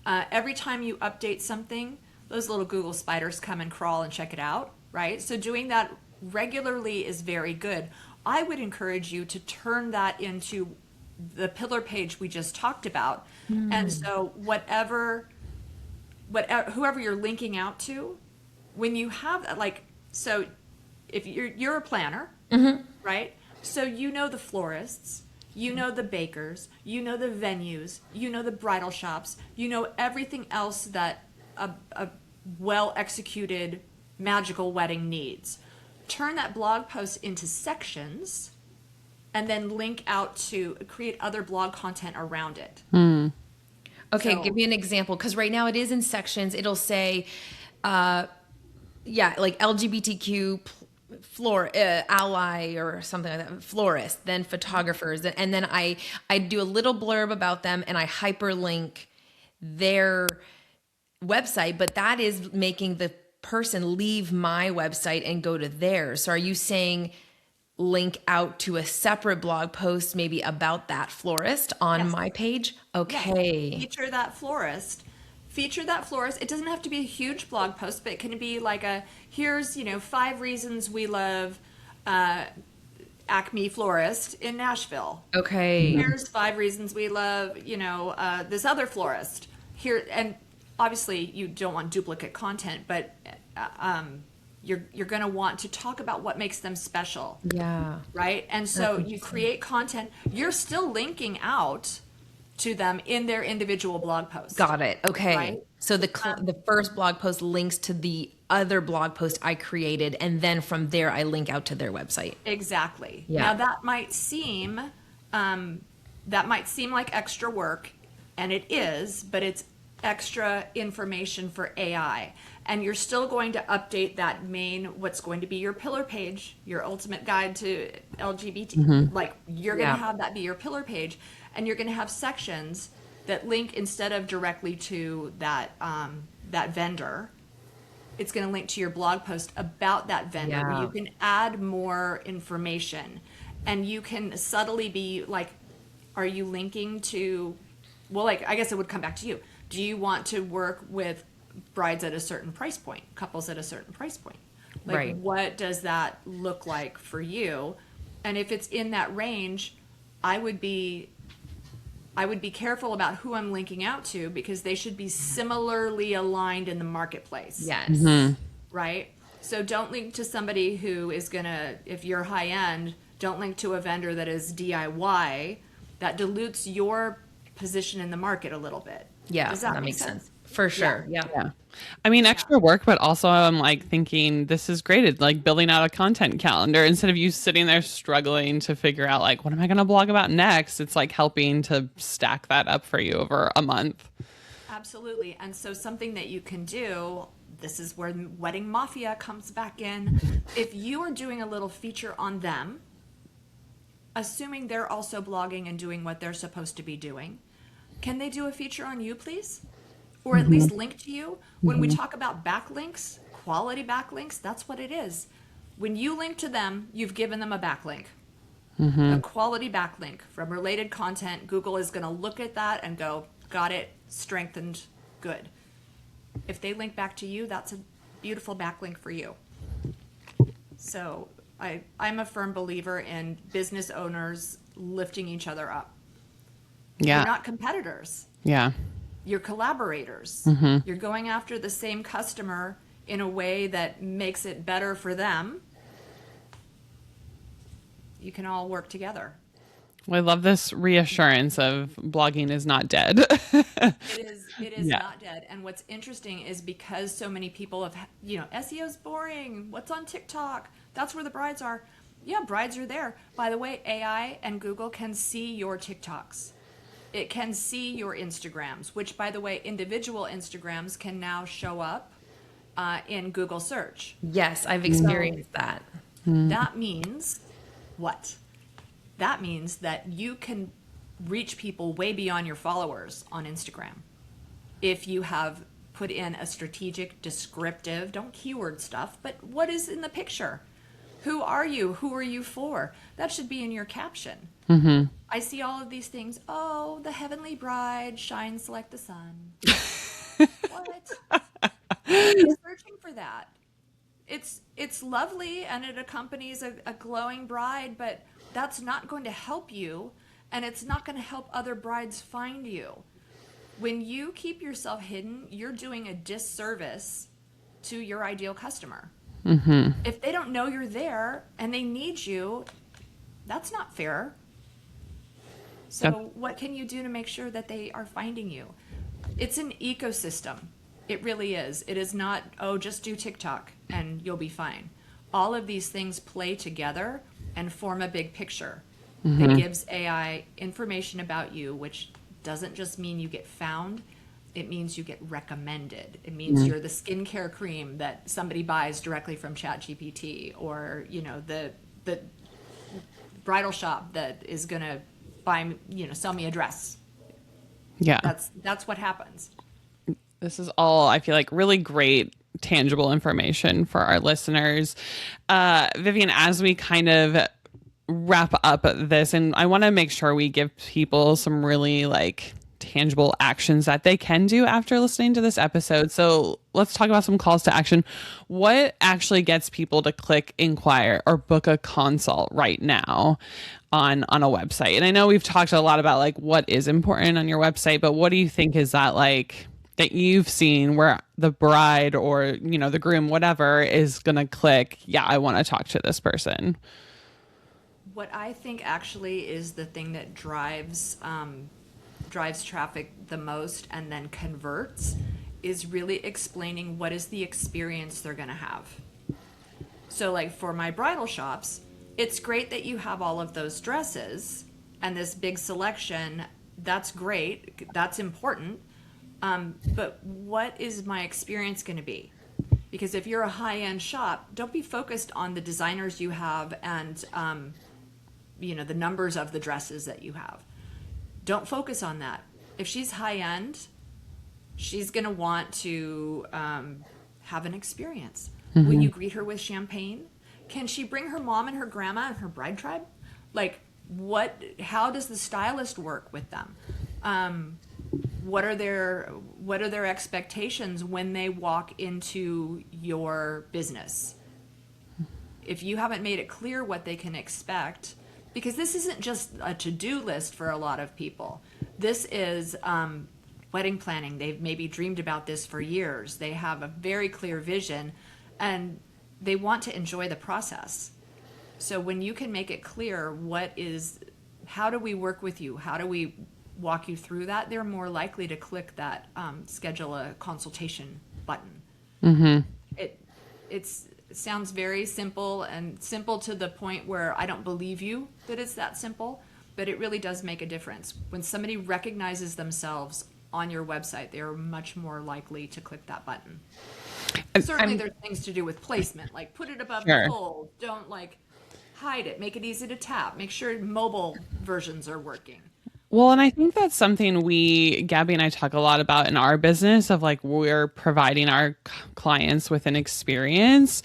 [SPEAKER 2] Every time you update something, those little Google spiders come and crawl and check it out, right? So doing that regularly is very good. I would encourage you to turn that into the pillar page we just talked about. And so whoever you're linking out to, when you have that, like, so if you're a planner, right? So you know the florists, you know the bakers, you know the venues, you know the bridal shops, you know everything else that a well executed magical wedding needs. Turn that blog post into sections and then link out to create other blog content around it.
[SPEAKER 3] Okay,
[SPEAKER 2] So-
[SPEAKER 3] give me an example, because right now it is in sections. It'll say, like LGBTQ ally or something like that, florist, then photographers, and then I do a little blurb about them and I hyperlink their website, but that is making the person leave my website and go to theirs. So are you saying link out to a separate blog post maybe about that florist on
[SPEAKER 2] Yes.
[SPEAKER 3] my page?
[SPEAKER 2] Yes.
[SPEAKER 3] Okay.
[SPEAKER 2] Feature that florist. It doesn't have to be a huge blog post, but it can be like here's 5 reasons we love Acme Florist in Nashville.
[SPEAKER 3] Okay.
[SPEAKER 2] Here's 5 reasons we love this other florist here. And obviously you don't want duplicate content, but you're going to want to talk about what makes them special.
[SPEAKER 3] Yeah.
[SPEAKER 2] Right? And so you create content. You're still linking out to them in their individual blog posts.
[SPEAKER 3] Got it. Okay.
[SPEAKER 2] Right?
[SPEAKER 3] So the first blog post links to the other blog post I created, and then from there I link out to their website.
[SPEAKER 2] Exactly.
[SPEAKER 3] Yeah.
[SPEAKER 2] Now that might seem like extra work, and it is, but it's extra information for AI. And you're still going to update that what's going to be your pillar page, your ultimate guide to LGBT. Like you're going to have that be your pillar page, and you're going to have sections that link instead of directly to that vendor. It's going to link to your blog post about that vendor where you can add more information, and you can subtly be like, are you linking to, well, like, I guess it would come back to you. Do you want to work with brides at a certain price point, couples at a certain price point? Like,
[SPEAKER 3] Right.
[SPEAKER 2] what does that look like for you? And if it's in that range, I would be careful about who I'm linking out to, because they should be similarly aligned in the marketplace.
[SPEAKER 3] Yes.
[SPEAKER 2] Right? So don't link to somebody who is if you're high end, don't link to a vendor that is DIY. That dilutes your position in the market a little bit.
[SPEAKER 3] Yeah.
[SPEAKER 2] Does that make
[SPEAKER 3] makes
[SPEAKER 2] sense?
[SPEAKER 3] For sure. Yeah.
[SPEAKER 1] Yeah. I mean, extra work, but also I'm like thinking this is great. It's like building out a content calendar instead of you sitting there struggling to figure out like, what am I going to blog about next? It's like helping to stack that up for you over a month.
[SPEAKER 2] Absolutely. And so something that you can do, this is where Wedding Mafia comes back in. If you are doing a little feature on them, assuming they're also blogging and doing what they're supposed to be doing, can they do a feature on you, please? Or at least link to you? When we talk about backlinks, quality backlinks, that's what it is. When you link to them, you've given them a backlink. A quality backlink from related content. Google is going to look at that and go, got it, strengthened, good. If they link back to you, that's a beautiful backlink for you. So I'm a firm believer in business owners lifting each other up.
[SPEAKER 1] Yeah.
[SPEAKER 2] You're not competitors.
[SPEAKER 1] Yeah.
[SPEAKER 2] You're collaborators. You're going after the same customer in a way that makes it better for them. You can all work together.
[SPEAKER 1] Well, I love this reassurance of blogging is not dead.
[SPEAKER 2] It is
[SPEAKER 1] Yeah.
[SPEAKER 2] not dead. And what's interesting is because so many people have, SEO's boring. What's on TikTok? That's where the brides are. Yeah, brides are there. By the way, AI and Google can see your TikToks. It can see your Instagrams, which, by the way, individual Instagrams can now show up in Google search.
[SPEAKER 3] Yes. I've experienced that.
[SPEAKER 2] That means what? That means that you can reach people way beyond your followers on Instagram. If you have put in a strategic, descriptive, don't keyword stuff, but what is in the picture? Who are you? Who are you for? That should be in your caption. I see all of these things. Oh, the heavenly bride shines like the sun. What? Why are you searching for that? It's lovely and it accompanies a glowing bride, but that's not going to help you, and it's not going to help other brides find you. When you keep yourself hidden, you're doing a disservice to your ideal customer. If they don't know you're there and they need you, that's not fair. So what can you do to make sure that they are finding you? It's an ecosystem. It really is. It is not, oh, just do TikTok and you'll be fine. All of these things play together and form a big picture that gives AI information about you, which doesn't just mean you get found. It means you get recommended. It means you're the skincare cream that somebody buys directly from ChatGPT, or, you know, the bridal shop that is going to buy, you know, sell me a dress.
[SPEAKER 1] Yeah.
[SPEAKER 2] That's what happens.
[SPEAKER 1] This is all, I feel like, really great, tangible information for our listeners. Vivienne, as we kind of wrap up this, and I want to make sure we give people some really like tangible actions that they can do after listening to this episode. So let's talk about some calls to action. What actually gets people to click inquire or book a consult right now on a website? And I know we've talked a lot about like what is important on your website, but what do you think is that like that you've seen where the bride or, you know, the groom, whatever, is going to click, yeah, I want to talk to this person?
[SPEAKER 2] What I think actually is the thing that drives traffic the most and then converts is really explaining what is the experience they're going to have. So like for my bridal shops, it's great that you have all of those dresses and this big selection. That's great. That's important. But what is my experience going to be? Because if you're a high-end shop, don't be focused on the designers you have and you know, the numbers of the dresses that you have. Don't focus on that. If she's high-end, she's going to want to have an experience. Will you greet her with champagne? Can she bring her mom and her grandma and her bride tribe? Like, how does the stylist work with them? What are their expectations when they walk into your business? If you haven't made it clear what they can expect, because this isn't just a to-do list for a lot of people. This is wedding planning. They've maybe dreamed about this for years. They have a very clear vision and they want to enjoy the process. So when you can make it clear how do we work with you? How do we walk you through that? They're more likely to click that schedule a consultation button. It sounds very simple and simple to the point where I don't believe you that it's that simple, but it really does make a difference. When somebody recognizes themselves on your website, they are much more likely to click that button. Certainly there's things to do with placement, like put it above the fold, don't like hide it, make it easy to tap, make sure mobile versions are working.
[SPEAKER 1] Well, and I think that's something Gabby and I talk a lot about in our business of like, we're providing our clients with an experience.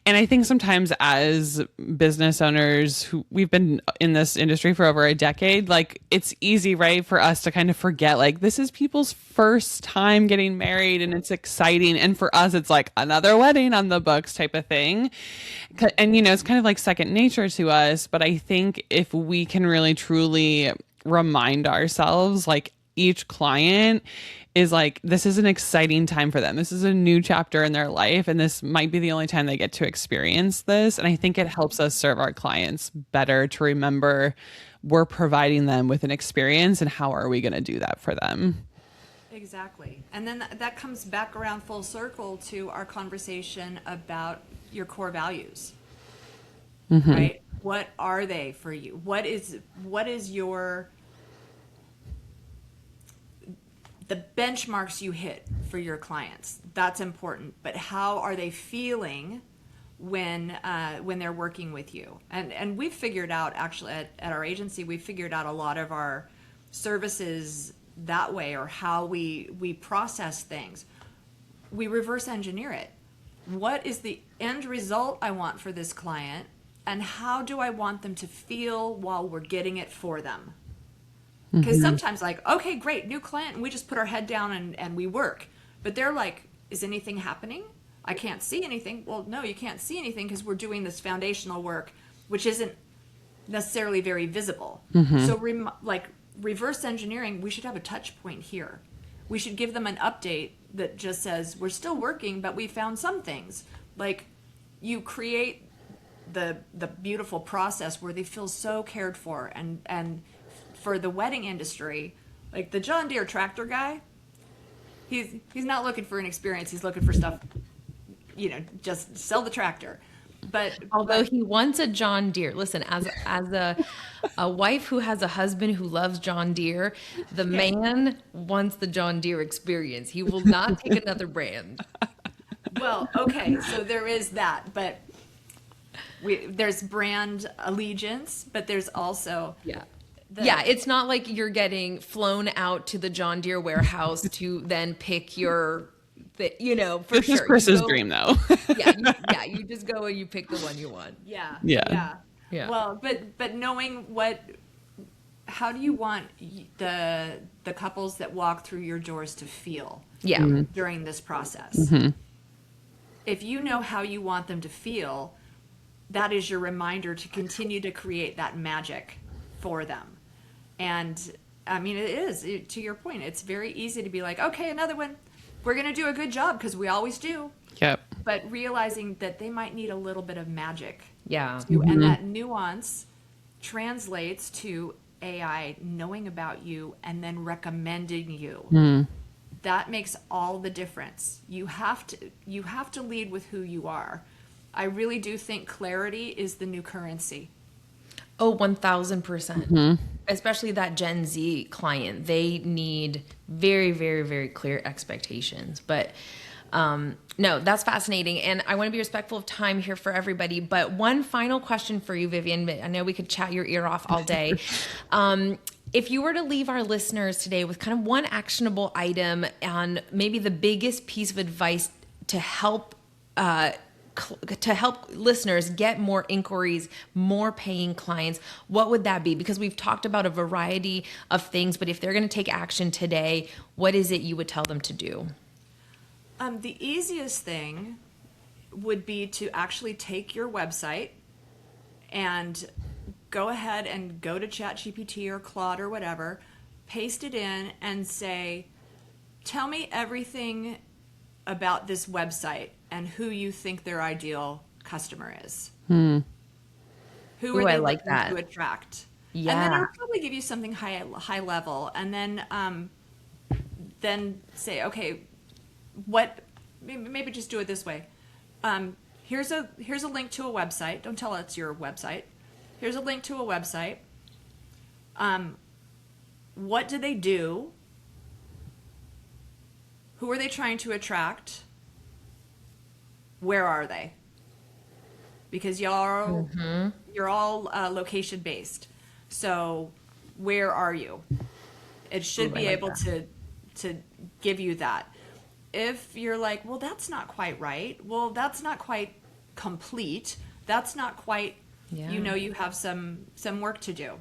[SPEAKER 1] And I think sometimes as business owners who we've been in this industry for over a decade, like it's easy, right, for us to kind of forget, like this is people's first time getting married and it's exciting. And for us, it's like another wedding on the books type of thing. And, you know, it's kind of like second nature to us. But I think if we can really truly remind ourselves, like each client is like, this is an exciting time for them. This is a new chapter in their life. And this might be the only time they get to experience this. And I think it helps us serve our clients better to remember we're providing them with an experience and how are we going to do that for them?
[SPEAKER 2] Exactly. And then that comes back around full circle to our conversation about your core values, right? What are they for you? What is the benchmarks you hit for your clients? That's important. But how are they feeling when they're working with you? And we've figured out, actually, at our agency, we've figured out a lot of our services that way, or how we process things. We reverse engineer it. What is the end result I want for this client, and how do I want them to feel while we're getting it for them? Because sometimes, like, okay, great, new client, and we just put our head down and we work. But they're like, is anything happening? I can't see anything. Well, no, you can't see anything because we're doing this foundational work, which isn't necessarily very visible. So reverse engineering, we should have a touch point here. We should give them an update that just says, we're still working, but we found some things. Like, you create the beautiful process where they feel so cared for. And for the wedding industry, like the John Deere tractor guy, he's not looking for an experience. He's looking for stuff, just sell the tractor. But
[SPEAKER 3] although he wants a John Deere, listen, as a wife who has a husband who loves John Deere, the man wants the John Deere experience. He will not take another brand.
[SPEAKER 2] Well, okay, so there is that, but there's brand allegiance, but there's also
[SPEAKER 3] it's not like you're getting flown out to the John Deere warehouse to then pick your. For
[SPEAKER 1] this
[SPEAKER 3] sure.
[SPEAKER 1] is Chris's dream, though.
[SPEAKER 3] You just go and you pick the one you want.
[SPEAKER 1] Yeah.
[SPEAKER 2] Well, but knowing how do you want the couples that walk through your doors to feel during this process? If you know how you want them to feel, that is your reminder to continue to create that magic for them. And I mean, to your point, it's very easy to be like, okay, another one. We're going to do a good job because we always do.
[SPEAKER 1] Yep.
[SPEAKER 2] But realizing that they might need a little bit of magic.
[SPEAKER 3] Yeah.
[SPEAKER 2] And that nuance translates to AI knowing about you and then recommending you. That makes all the difference. You have to lead with who you are. I really do think clarity is the new currency.
[SPEAKER 3] Oh, 1000%. Especially that Gen Z client. They need very, very, very clear expectations. But no, that's fascinating. And I want to be respectful of time here for everybody. But one final question for you, Vivienne. I know we could chat your ear off all day. If you were to leave our listeners today with kind of one actionable item on maybe the biggest piece of advice to help listeners get more inquiries, more paying clients, what would that be? Because we've talked about a variety of things, but if they're going to take action today, what is it you would tell them to do?
[SPEAKER 2] The easiest thing would be to actually take your website and go ahead and go to ChatGPT or Claude or whatever, paste it in and say, tell me everything about this website and who you think their ideal customer is. Who are they looking to attract?
[SPEAKER 3] Yeah.
[SPEAKER 2] And then it'll probably give you something high level, and then say, okay, maybe just do it this way. Here's a link to a website. Don't tell it it's your website. Here's a link to a website. What do they do? Who are they trying to attract? Where are they? Because you're all location based. So where are you? It should be able to give you that. If you're like, well, that's not quite right. Well, that's not quite complete. That's not quite, you have some work to do.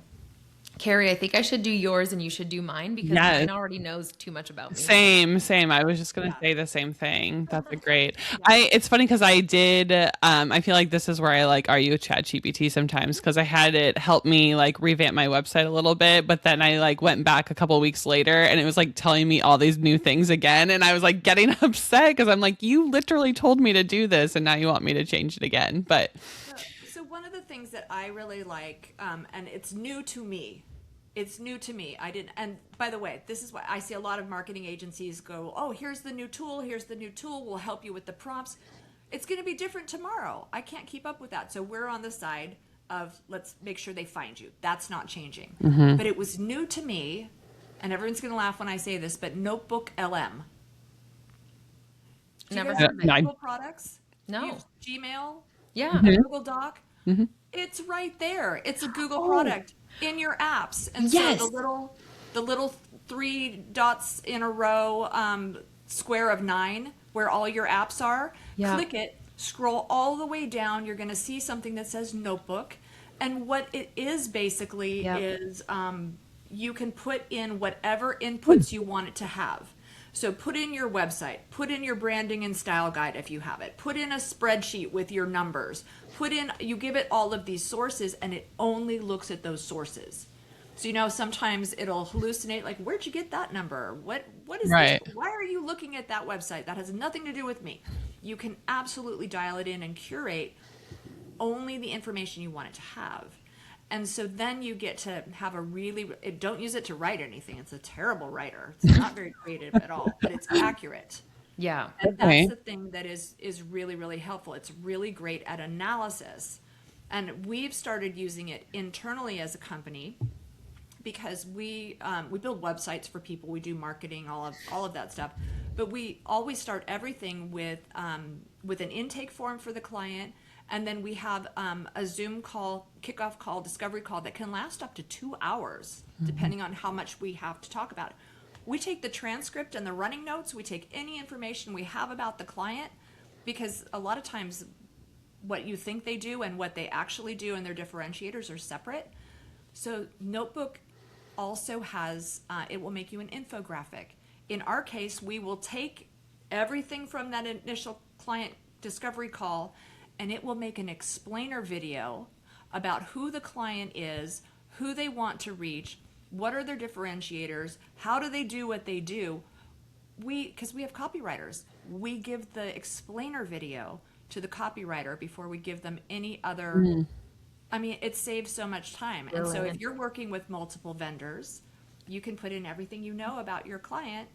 [SPEAKER 3] Carrie, I think I should do yours and you should do mine because mine already knows too much about me.
[SPEAKER 1] Same. I was just going to say the same thing. That's a great. It's funny because I did. I feel like this is where I argue with ChatGPT sometimes because I had it help me revamp my website a little bit, but then I went back a couple weeks later and it was telling me all these new things again, and I was getting upset because I'm you literally told me to do this and now you want me to change it again, but.
[SPEAKER 2] So one of the things that I really like, and it's new to me. And by the way, this is why I see a lot of marketing agencies go, oh, here's the new tool. We'll help you with the prompts. It's going to be different tomorrow. I can't keep up with that. So we're on the side of let's make sure they find you. That's not changing. But it was new to me, and everyone's going to laugh when I say this, but Notebook LM.
[SPEAKER 3] Never
[SPEAKER 2] heard of Google products?
[SPEAKER 3] No.
[SPEAKER 2] Gmail?
[SPEAKER 3] Yeah.
[SPEAKER 2] Google Doc? It's right there. It's a Google product in your apps. And so the little 3 dots in a row, square of 9 where all your apps are.
[SPEAKER 3] Yeah.
[SPEAKER 2] Click it, scroll all the way down. You're going to see something that says notebook. And what it is basically
[SPEAKER 3] Yep.
[SPEAKER 2] is you can put in whatever inputs you want it to have. So put in your website, put in your branding and style guide if you have it, put in a spreadsheet with your numbers, you give it all of these sources, and it only looks at those sources. So, sometimes it'll hallucinate, like, where'd you get that number? What is
[SPEAKER 1] Right.
[SPEAKER 2] this? Why are you looking at that website? That has nothing to do with me. You can absolutely dial it in and curate only the information you want it to have. And so then you get to have don't use it to write anything. It's a terrible writer. It's not very creative at all, but it's accurate.
[SPEAKER 3] Yeah.
[SPEAKER 2] And
[SPEAKER 1] Okay.
[SPEAKER 2] that's the thing that is really, really helpful. It's really great at analysis. And we've started using it internally as a company because we build websites for people. We do marketing, all of that stuff. But we always start everything with an intake form for the client. And then we have a Zoom call, kickoff call, discovery call that can last up to 2 hours, depending on how much we have to talk about. We take the transcript and the running notes. We take any information we have about the client, because a lot of times what you think they do and what they actually do and their differentiators are separate. So Notebook also has, it will make you an infographic. In our case, we will take everything from that initial client discovery call, and it will make an explainer video about who the client is, who they want to reach, what are their differentiators, how do they do what they do. Because we have copywriters, we give the explainer video to the copywriter before we give them any other. I mean, it saves so much time. And so if
[SPEAKER 3] Brilliant.
[SPEAKER 2] you're working with multiple vendors, you can put in everything you know about your client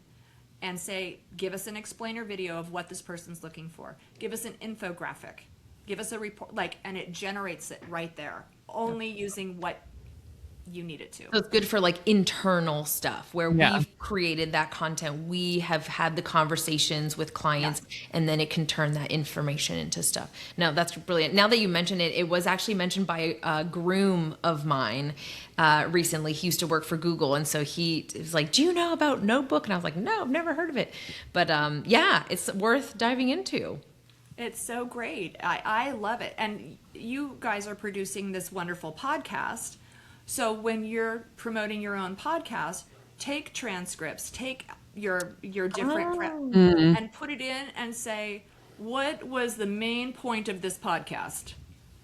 [SPEAKER 2] and say, give us an explainer video of what this person's looking for. Give us an infographic. Give us a report, and it generates it right there, only using what you need it to.
[SPEAKER 3] So it's good for like internal stuff where
[SPEAKER 1] Yeah.
[SPEAKER 3] we've created that content. We have had the conversations with clients, and then it can turn that information into stuff. No, that's brilliant. Now that you mention it, it was actually mentioned by a groom of mine recently. He used to work for Google. And so he was like, do you know about Notebook? And I was like, no, I've never heard of it. But yeah, it's worth diving into.
[SPEAKER 2] It's so great. I love it. And you guys are producing this wonderful podcast. So when you're promoting your own podcast, take transcripts, take your different prep, and put it in and say, what was the main point of this podcast?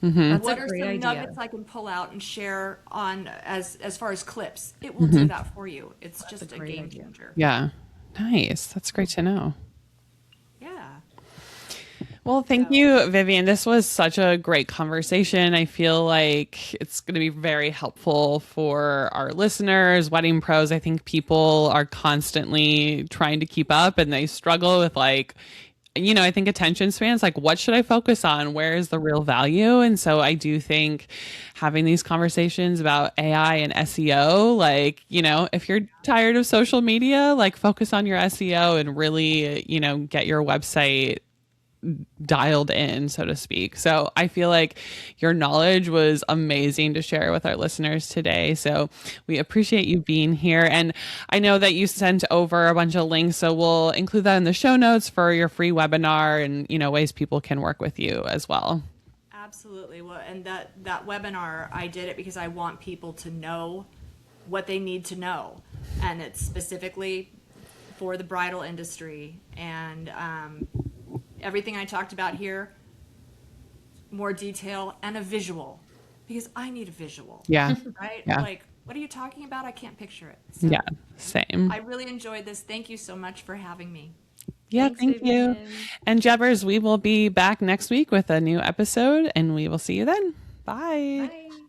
[SPEAKER 3] That's
[SPEAKER 2] What
[SPEAKER 3] a
[SPEAKER 2] are
[SPEAKER 3] great
[SPEAKER 2] some
[SPEAKER 3] idea.
[SPEAKER 2] nuggets I can pull out and share on as far as clips? It will do that for you. It's just a
[SPEAKER 3] great
[SPEAKER 2] game
[SPEAKER 3] idea.
[SPEAKER 2] changer.
[SPEAKER 1] Yeah. Nice. That's great to know.
[SPEAKER 2] Yeah.
[SPEAKER 1] Well, thank you, Vivienne. This was such a great conversation. I feel like it's going to be very helpful for our listeners, wedding pros. I think people are constantly trying to keep up and they struggle with I think attention spans, like what should I focus on? Where is the real value? And so I do think having these conversations about AI and SEO, if you're tired of social media, focus on your SEO and really, get your website dialed in, so to speak. So I feel like your knowledge was amazing to share with our listeners today. So we appreciate you being here. And I know that you sent over a bunch of links, so we'll include that in the show notes for your free webinar and, ways people can work with you as well.
[SPEAKER 2] Absolutely. Well, and that webinar, I did it because I want people to know what they need to know. And it's specifically for the bridal industry. And everything I talked about here, more detail and a visual, because I need a visual.
[SPEAKER 1] Yeah.
[SPEAKER 2] Right?
[SPEAKER 1] Yeah.
[SPEAKER 2] What are you talking about? I can't picture it. So
[SPEAKER 1] Yeah. Same.
[SPEAKER 2] I really enjoyed this. Thank you so much for having me.
[SPEAKER 1] Yeah.
[SPEAKER 3] Thanks,
[SPEAKER 1] Thank you.
[SPEAKER 3] Vivienne.
[SPEAKER 1] And Jabbers, we will be back next week with a new episode and we will see you then. Bye.
[SPEAKER 3] Bye.